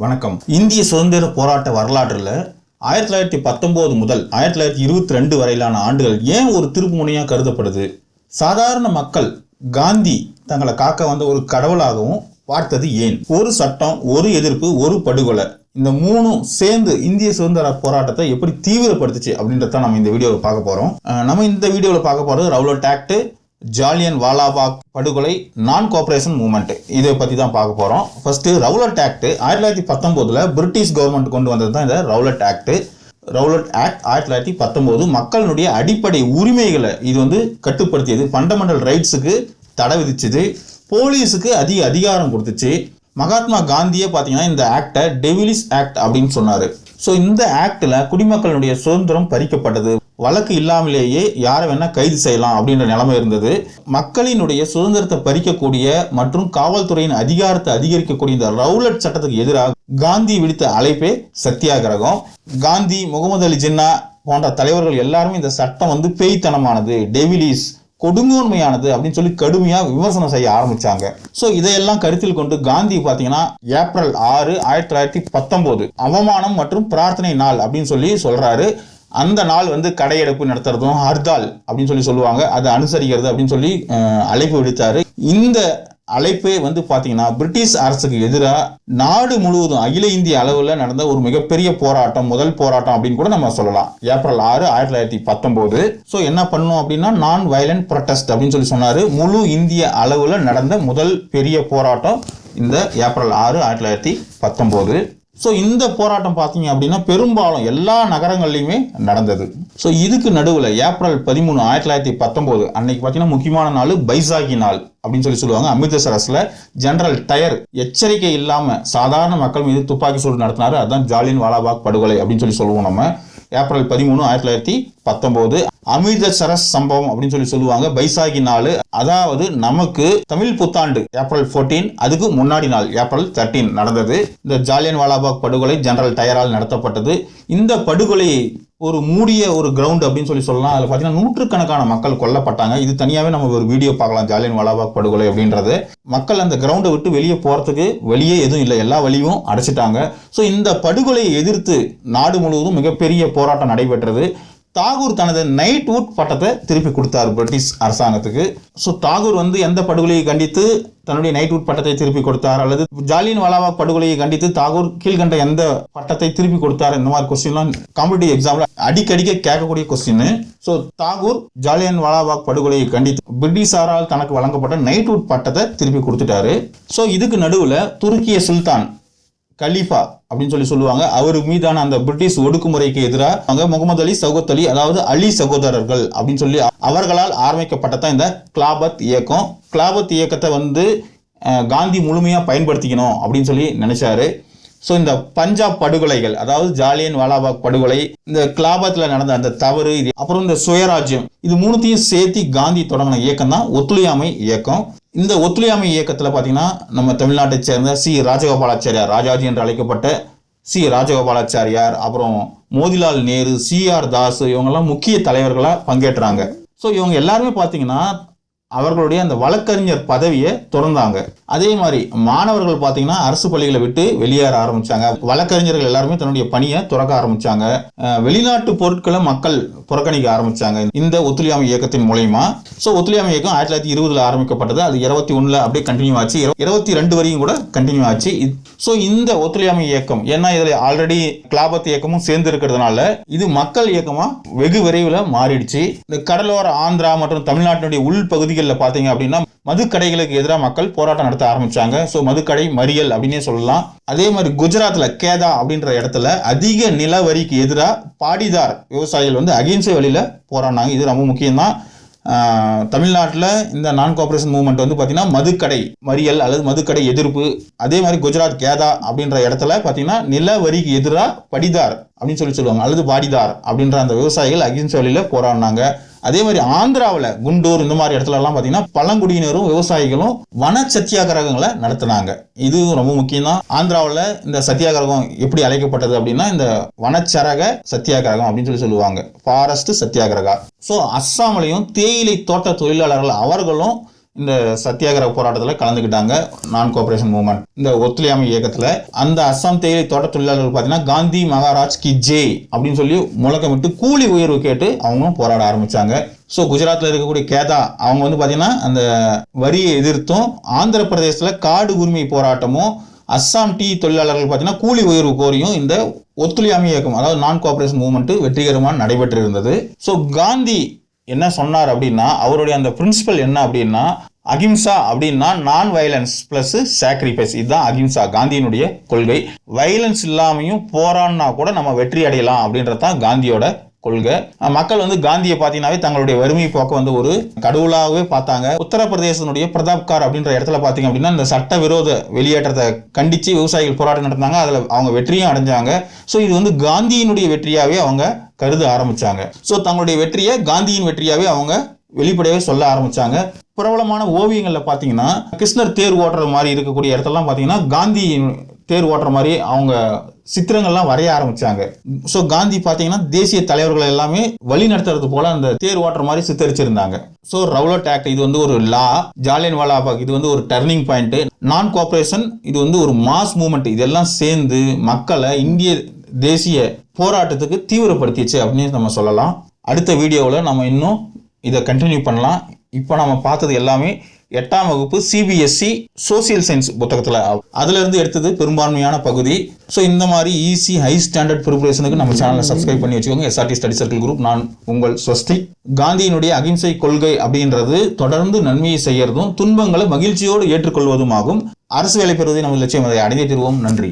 வணக்கம். இந்திய சுதந்திர போராட்ட வரலாற்றில் 1919 முதல் 1922 வரையிலான ஆண்டுகள் ஏன் ஒரு திருப்பு முனையாக கருதப்படுது? சாதாரண மக்கள் காந்தி தங்களை காக்க வந்த ஒரு கடவுளாகவும் பார்த்தது ஏன்? ஒரு சட்டம், ஒரு எதிர்ப்பு, ஒரு படுகொலை, இந்த மூணும் சேர்ந்து இந்திய சுதந்திர போராட்டத்தை எப்படி தீவிரப்படுத்துச்சு அப்படின்றத நம்ம இந்த வீடியோவில் பார்க்க போகிறோம். நம்ம இந்த வீடியோவில் பார்க்க போகிறது ரவுலட் ஆக்ட், ஜாலியன் வாலாபாக் படுகொலை, நான் கோஆபரேஷன் மூவ்மெண்ட், இதை பற்றி தான் பார்க்க போகிறோம். First Rowlatt act 1919 British government கொண்டு வந்தது தான் இந்த ரவுலட் ஆக்ட். ரவுலட் ஆக்ட் 1919 மக்களுடைய அடிப்படை உரிமைகளை இது கட்டுப்படுத்தியது. ஃபண்டமெண்டல் ரைட்ஸுக்கு தடை விதிச்சது. போலீஸுக்கு அதிக அதிகாரம் கொடுத்துச்சு. மகாத்மா காந்தியே பார்த்தீங்கன்னா இந்த ஆக்டை டெவிலிஸ் ஆக்ட் அப்படின்னு சொன்னார். ஸோ இந்த ஆக்டில் குடிமக்களுடைய சுதந்திரம் பறிக்கப்பட்டது. வழக்கு இல்லாமலேயே யாரை வேணா கைது செய்யலாம் அப்படின்ற நிலைமை இருந்தது. மக்களினுடைய சுதந்திரத்தை பறிக்கக்கூடிய மற்றும் காவல்துறையின் அதிகாரத்தை அதிகரிக்கக்கூடிய இந்த ரவுலட் சட்டத்துக்கு எதிராக காந்தி விடுத்த அழைப்பே சத்தியாகிரகம். காந்தி, முகமது அலி ஜின்னா போன்ற தலைவர்கள் எல்லாருமே இந்த சட்டம் பேய்த்தனமானது, டெவிலிஸ், கொடுங்கோன்மையானது அப்படின்னு சொல்லி கடுமையாக விமர்சனம் செய்ய ஆரம்பிச்சாங்க. ஸோ இதையெல்லாம் கருத்தில் கொண்டு காந்தி பார்த்தீங்கன்னா ஏப்ரல் 6, 1919 அவமானம் மற்றும் பிரார்த்தனை நாள் அப்படின்னு சொல்லி சொல்றாரு. அந்த நாள் கடையெடுப்பு நடத்துறதும் ஹர்தால் அப்படின்னு சொல்லுவாங்க, அதை அனுசரிக்கிறது அப்படின்னு சொல்லி அழைப்பு விடுத்தாரு. இந்த அழைப்பே பார்த்தீங்கன்னா பிரிட்டிஷ் அரசுக்கு எதிராக நாடு முழுவதும் அகில இந்திய அளவில் நடந்த ஒரு மிகப்பெரிய போராட்டம், முதல் போராட்டம் அப்படின்னு கூட நம்ம சொல்லலாம். ஏப்ரல் 6, 1919. ஸோ என்ன பண்ணணும் அப்படின்னா நான் வயலண்ட் ப்ரொட்டஸ்ட் அப்படின்னு சொன்னாரு. முழு இந்திய அளவில் நடந்த முதல் பெரிய போராட்டம் இந்த ஏப்ரல் 6, 1919. ஸோ இந்த போராட்டம் பார்த்தீங்க அப்படின்னா பெரும்பாலும் எல்லா நகரங்கள்லையுமே நடந்தது. ஸோ இதுக்கு நடுவில் ஏப்ரல் 13, 1919 அன்னைக்கு பார்த்தீங்கன்னா முக்கியமான நாள் பைசாகி நாள் அப்படின்னு சொல்லுவாங்க. அமிர்தசரஸில் ஜெனரல் டயர் எச்சரிக்கை இல்லாமல் சாதாரண மக்கள் மீது துப்பாக்கி சூடு நடத்தினாரு. அதுதான் ஜாலியன் வாலாபாக் படுகொலை அப்படின்னு சொல்லுவோம் நம்ம. ஏப்ரல் 13, 1919 அமிர்தசரஸ் சம்பவம் அப்படின்னு சொல்லுவாங்க. பைசாகி நாள், அதாவது நமக்கு தமிழ் புத்தாண்டு ஏப்ரல் 14, அதுக்கு முன்னாடி நாள் ஏப்ரல் 13 நடந்தது. இந்த ஜாலியன் வாலாபாக் படுகொலை ஜெனரல் டயரால் நடத்தப்பட்டது. இந்த படுகொலையை ஒரு மூடிய ஒரு கிரவுண்ட் அப்படின்னு சொல்லலாம். அதில் பார்த்தீங்கன்னா நூற்றுக்கணக்கான மக்கள் கொல்லப்பட்டாங்க. இது தனியாகவே நம்ம ஒரு வீடியோ பார்க்கலாம், ஜாலியன் வாலாபாக் படுகொலை அப்படின்றது. மக்கள் அந்த கிரவுண்டை விட்டு வெளியே போகிறதுக்கு வெளியே எதுவும் இல்லை, எல்லா வழியும் அடைச்சிட்டாங்க. ஸோ இந்த படுகொலையை எதிர்த்து நாடு முழுவதும் மிகப்பெரிய போராட்டம் நடைபெற்றது. தாகூர் தனது நைட்வுட் பட்டத்தை திருப்பி கொடுத்தார் பிரிட்டிஷ் அரசாங்கத்துக்கு. ஸோ தாகூர் எந்த படுகொலையை கண்டித்து தன்னுடைய நைட்வுட் பட்டத்தை திருப்பி கொடுத்தார், அல்லது ஜாலியன் வாலாபாக் படுகொலையை கண்டித்து தாகூர் கீழ்கண்ட எந்த பட்டத்தை திருப்பி கொடுத்தார், இந்த மாதிரி கொஸ்டின்லாம் காம்படிட்டிவ் எக்ஸாம்ல அடிக்கடிக்க கேட்கக்கூடிய கொஸ்டின். ஸோ தாகூர் ஜாலியன் வாலாபாக் படுகொலையை கண்டித்து பிரிட்டிஷாரால் தனக்கு வழங்கப்பட்ட நைட்வுட் பட்டத்தை திருப்பி கொடுத்துட்டாரு. ஸோ இதுக்கு நடுவில் துருக்கிய சுல்தான் கலீஃபா அப்படின்னு சொல்லுவாங்க. அவர் மீதான அந்த பிரிட்டிஷ் ஒடுக்குமுறைக்கு எதிராக முகமது அலி, சௌகத் அலி, அதாவது அலி சகோதரர்கள் அப்படின்னு அவர்களால் ஆரம்பிக்கப்பட்டதான் இந்த கிலாபத் இயக்கம். கிலாபத் இயக்கத்தை காந்தி முழுமையாக பயன்படுத்திக்கணும் அப்படின்னு நினைச்சாரு. ஸோ இந்த பஞ்சாப் படுகொலைகள், அதாவது ஜாலியன் வாலாபாக் படுகொலை, இந்த கிலாபத்தில் நடந்த அந்த தவறு, அப்புறம் இந்த சுயராஜ்யம், இது மூணுத்தையும் சேர்த்து காந்தி தொடங்கின இயக்கம் தான் ஒத்துழையாமை இயக்கம். இந்த ஒத்துழையாமை இயக்கத்தில் பார்த்தீங்கன்னா நம்ம தமிழ்நாட்டை சேர்ந்த சி ராஜகோபாலாச்சாரியார், ராஜாஜி என்று அழைக்கப்பட்ட சி ராஜகோபாலாச்சாரியார், அப்புறம் மோதிலால் நேரு, CR தாஸ், இவங்கெல்லாம் முக்கிய தலைவர்களாக பங்கேற்றாங்க. ஸோ இவங்க எல்லாருமே பார்த்தீங்கன்னா அவர்களுடைய அந்த வழக்கறிஞர் பதவியை தொடர்ந்தாங்க. அதே மாதிரி மாணவர்கள் பார்த்தீங்கன்னா அரசு பள்ளிகளை விட்டு வெளியேற ஆரம்பிச்சாங்க. வழக்கறிஞர்கள் எல்லாருமே தன்னுடைய பணியை துறக்க ஆரம்பிச்சாங்க. வெளிநாட்டு பொருட்களை மக்கள் புறக்கணிக்க ஆரம்பிச்சாங்க இந்த ஒத்துழையாமை இயக்கத்தின் மூலயமா. ஸோ ஒத்துழையாமை இயக்கம் 1920 ஆரம்பிக்கப்பட்டது. அது 21 அப்படியே கண்டினியூ ஆச்சு, 22 வரையும் கூட கண்டினியூ ஆச்சு. ஸோ இந்த ஒத்துழையாமை இயக்கம், ஏன்னா இதில் ஆல்ரெடி கிலாபத் இயக்கமும் சேர்ந்து இருக்கிறதுனால இது மக்கள் இயக்கமாக வெகு விரைவில் மாறிடுச்சு. இந்த கடலோர ஆந்திரா மற்றும் தமிழ்நாட்டினுடைய உள்பகுதி பார்த்தீங்க அப்படின்னா மதுக்கடைகளுக்கு எதிராக மக்கள் போராட்டம் நடத்த ஆரம்பிச்சாங்க. ஸோ மதுக்கடை மறியல் அப்படின்னே சொல்லலாம். அதே மாதிரி குஜராத்ல கேதா அப்படின்ற இடத்துல அதிக நில வரிக்கு எதிராக பாடிதார் விவசாயிகள் அகிம்சை வழியில போராடினாங்க. இது ரொம்ப முக்கியம் தான். தமிழ்நாட்டில் இந்த நான் கோஆபரேஷன் மூவ்மெண்ட் பார்த்தீங்கன்னா மதுக்கடை மறியல் அல்லது மதுக்கடை எதிர்ப்பு. அதே மாதிரி குஜராத் கேதா அப்படின்ற இடத்துல பார்த்தீங்கன்னா நில வரிக்கு எதிராக படிதார் அப்படின்னு சொல்லுவாங்க, அல்லது பாடிதார் அப்படின்ற அந்த விவசாயிகள் அகிம்சை வழியில போராடினாங்க. அதே மாதிரி ஆந்திராவில் குண்டூர் இந்த மாதிரி இடத்துல எல்லாம் பார்த்தீங்கன்னா பழங்குடியினரும் விவசாயிகளும் வன சத்தியாகிரகங்களை நடத்தினாங்க. இது ரொம்ப முக்கியம் தான். ஆந்திராவில் இந்த சத்தியாகிரகம் எப்படி அழைக்கப்பட்டது அப்படின்னா இந்த வனச்சரக சத்தியாகிரகம் அப்படின்னு சொல்லுவாங்க, ஃபாரஸ்ட் சத்தியாகிரகா. ஸோ அஸ்ஸாம்லையும் தேயிலை தோட்ட தொழிலாளர்கள் அவர்களும் இந்த சத்தியாகிரக போராட்டத்தில் கலந்துக்கிட்டாங்க. நான் கோஆபரேஷன் மூவ்மெண்ட், இந்த ஒத்துழையாமை இயக்கத்தில். அந்த அஸ்ஸாம் தேயிலை தோட்ட தொழிலாளர்கள் பார்த்தீங்கன்னா காந்தி மகாராஜ் கி ஜெய் அப்படின்னு சொல்லி முழக்கமிட்டு கூலி உயர்வு கேட்டு அவங்களும் போராட ஆரம்பிச்சாங்க. ஸோ குஜராத்தில் இருக்கக்கூடிய கேதா அவங்க வந்து பார்த்தீங்கன்னா அந்த வரியை எதிர்த்தும், ஆந்திர பிரதேசத்தில் காடு உரிமை போராட்டமும், அஸ்ஸாம் டீ தொழிலாளர்கள் பார்த்தீங்கன்னா கூலி உயர்வு கோரியும் இந்த ஒத்துழையாமை இயக்கம், அதாவது நான் கோஆபரேஷன் மூவ்மெண்ட் வெற்றிகரமாக நடைபெற்று இருந்தது. ஸோ காந்தி என்ன சொன்னார் அப்படின்னா, அவருடைய அந்த பிரின்சிபல் என்ன அப்படின்னா, அகிம்சா அப்படின்னா நான் வயலன்ஸ் பிளஸ் சாக்ரிஃபைஸ். இதுதான் அகிம்சா, காந்தியினுடைய கொள்கை. வயலன்ஸ் இல்லாமையும் போராடினா கூட நம்ம வெற்றி அடையலாம் அப்படின்றது தான் காந்தியோட கொள்கை. மக்கள் வந்து காந்தியை பார்த்தீங்கன்னாவே தங்களுடைய வறுமை போக்க வந்து ஒரு கடவுளாகவே பார்த்தாங்க. உத்தரப்பிரதேசனுடைய பிரதாப்கார் அப்படின்ற இடத்துல பார்த்தீங்க அப்படின்னா இந்த சட்டவிரோத வெளியேற்றத்தை கண்டித்து விவசாயிகள் போராட்டம் நடத்தினாங்க. அதில் அவங்க வெற்றியும் அடைஞ்சாங்க. ஸோ இது வந்து காந்தியினுடைய வெற்றியாகவே அவங்க கருத ஆரம்பிச்சாங்க. ஸோ தங்களுடைய வெற்றியை காந்தியின் வெற்றியாகவே அவங்க வெளிப்படையாகவே சொல்ல ஆரம்பிச்சாங்க. பிரபலமான ஓவியங்களில் பார்த்தீங்கன்னா கிருஷ்ணர் தேர் ஓட்டுற மாதிரி இருக்கக்கூடிய இடத்துலலாம் பார்த்தீங்கன்னா காந்தி தேர் ஓட்டுற மாதிரி அவங்க சித்திரங்கள்லாம் வரைய ஆரம்பிச்சாங்க. ஸோ காந்தி பார்த்தீங்கன்னா தேசிய தலைவர்கள் எல்லாமே வழி நடத்துறது போல அந்த தேர் ஓட்டுற மாதிரி சித்தரிச்சிருந்தாங்க. ஸோ ரவுலட் ஆக்ட் இது வந்து ஒரு லா, ஜாலியன் வாலாபாக் இது வந்து ஒரு டர்னிங் பாயிண்ட், நான் கோஆபரேஷன் இது வந்து ஒரு மாஸ் மூவ்மெண்ட். இதெல்லாம் சேர்ந்து மக்களை இந்திய தேசிய போராட்டத்துக்கு தீவிரப்படுத்திச்சு அப்படின்னு நம்ம சொல்லலாம். அடுத்த வீடியோவில் நம்ம இன்னும் இதை கண்டினியூ பண்ணலாம். இப்போ நம்ம பார்த்தது எல்லாமே 8ஆம் வகுப்பு சிபிஎஸ்சி சோசியல் சயின்ஸ் புத்தகத்தில், அதிலிருந்து எடுத்தது பெரும்பான்மையான பகுதி. ஸோ இந்த மாதிரி ஈஸி ஹை ஸ்டாண்டர்ட் ப்ரிப்பரேஷனுக்கு நம்ம சேனலை சப்ஸ்கிரைப் பண்ணி வச்சுக்கோங்க. SRT study circle group. நான் உங்கள் ஸ்வஸ்திக். காந்தியினுடைய அகிம்சை கொள்கை அப்படின்றது தொடர்ந்து நன்மையை செய்யறதும் துன்பங்களை மகிழ்ச்சியோடு ஏற்றுக்கொள்வதும் ஆகும். அரசு வேலை பெறுவதை நம்ம லட்சியம், அதை அடைந்தே தருவோம். நன்றி.